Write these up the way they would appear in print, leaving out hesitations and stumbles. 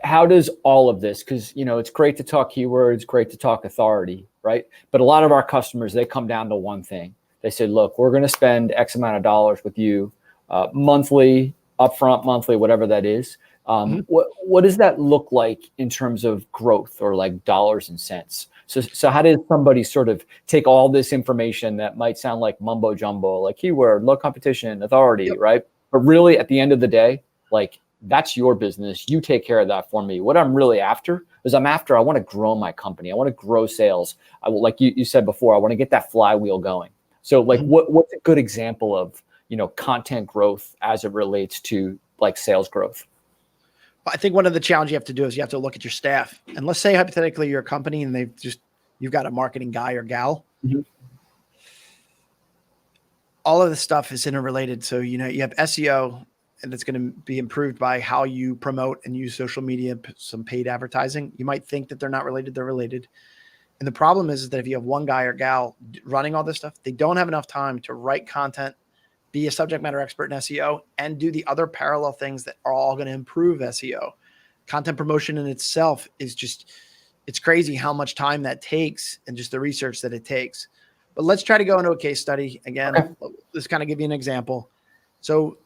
how does all of this, because, it's great to talk keywords, great to talk authority, right? But a lot of our customers, they come down to one thing. They say, look, we're going to spend X amount of dollars with you monthly, upfront, monthly, whatever that is. What does that look like in terms of growth or like dollars and cents? So how does somebody sort of take all this information that might sound like mumbo jumbo, like keyword, low competition, authority, right? But really at the end of the day, like, that's your business. You take care of that for me. What I'm really after is I want to grow my company. I want to grow sales. Like you said before, I want to get that flywheel going. So like what's a good example of, content growth as it relates to like sales growth? I think one of the challenges you have to do is you have to look at your staff. And let's say hypothetically you're a company and you've got a marketing guy or gal. All of this stuff is interrelated. So, you have SEO, and it's going to be improved by how you promote and use social media, some paid advertising. You might think that they're not related. They're related. And the problem is that if you have one guy or gal running all this stuff, they don't have enough time to write content, be a subject matter expert in SEO, and do the other parallel things that are all going to improve SEO. Content promotion in itself is it's crazy how much time that takes and just the research that it takes. But let's try to go into a case study. Again, let's kind of give you an example. So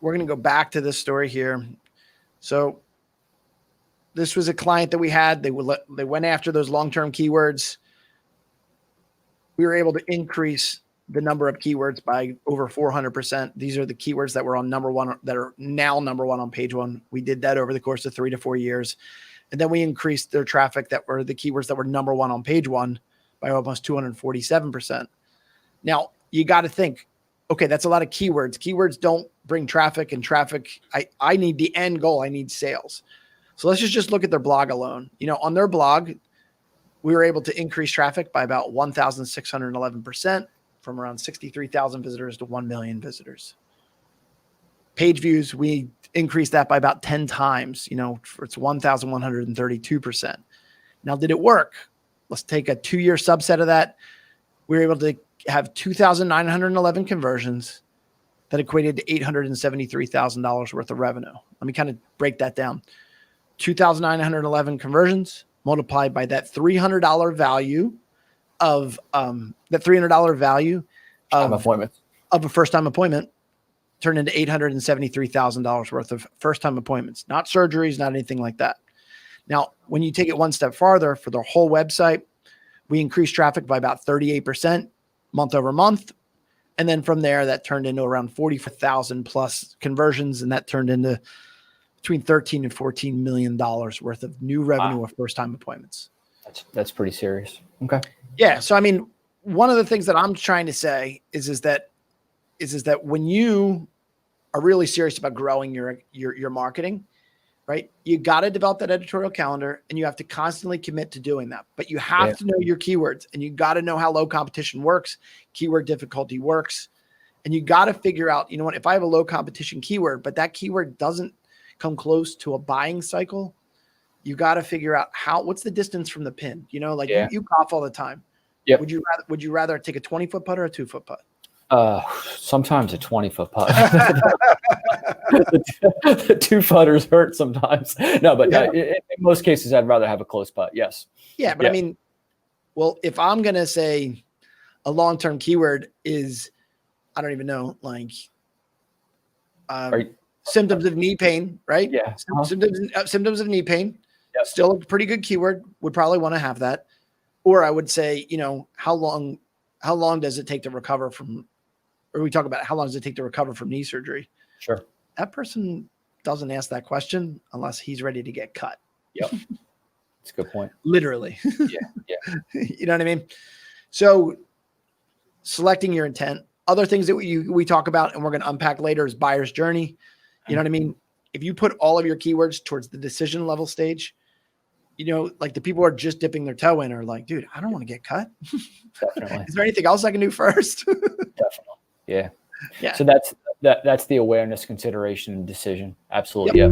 we're going to go back to this story here. So this was a client that we had. They went after those long-term keywords. We were able to increase the number of keywords by over 400%. These are the keywords that were on number one, that are now number one on page one. We did that over the course of 3 to 4 years. And then we increased their traffic that were the keywords that were number one on page one by almost 247%. Now you got to think, okay, that's a lot of keywords. Keywords don't bring traffic, and traffic, I need the end goal. I need sales. So let's just look at their blog alone. On their blog, we were able to increase traffic by about 1,611%, from around 63,000 visitors to 1 million visitors. Page views, we increased that by about 10 times, it's 1,132%. Now, did it work? Let's take a 2-year subset of that. We were able to have 2,911 conversions that equated to $873,000 worth of revenue. Let me kind of break that down. 2,911 conversions multiplied by that $300 value of a first-time appointment turned into $873,000 worth of first-time appointments, not surgeries, not anything like that. Now, when you take it one step farther for the whole website, we increased traffic by about 38% month over month. And then from there, that turned into around 44,000 plus conversions. And that turned into between $13 and $14 million worth of new revenue of first-time appointments. That's pretty serious. Okay. Yeah. So, I mean, one of the things that I'm trying to say is that when you are really serious about growing your marketing, right, you got to develop that editorial calendar, and you have to constantly commit to doing that. But you have to know your keywords, and you got to know how low competition works, keyword difficulty works. And you got to figure out, what, if I have a low competition keyword, but that keyword doesn't come close to a buying cycle, you got to figure out what's the distance from the pin, you golf all the time. Yep. Would you rather take a 20-foot putt or a 2-foot putt? Sometimes a 20-foot putt. The 2-footers hurt sometimes. No, but in most cases, I'd rather have a close putt. Yes. Yeah, but I mean, well, if I'm going to say a long-term keyword is, I don't even know, like symptoms of knee pain, right? Yeah. Symptoms of knee pain. Yep. Still a pretty good keyword. Would probably want to have that. Or I would say, how long does it take to recover from, or we talk about how long does it take to recover from knee surgery? Sure. That person doesn't ask that question unless he's ready to get cut. Yep. That's a good point. Literally. Yeah. You know what I mean? So selecting your intent, other things that we talk about and we're going to unpack later is buyer's journey. You know what I mean? If you put all of your keywords towards the decision level stage, like the people who are just dipping their toe in are like, dude, I don't want to get cut. Definitely. Is there anything else I can do first? Definitely. Yeah. Yeah. So that's the awareness, consideration, and decision. Absolutely. Yep.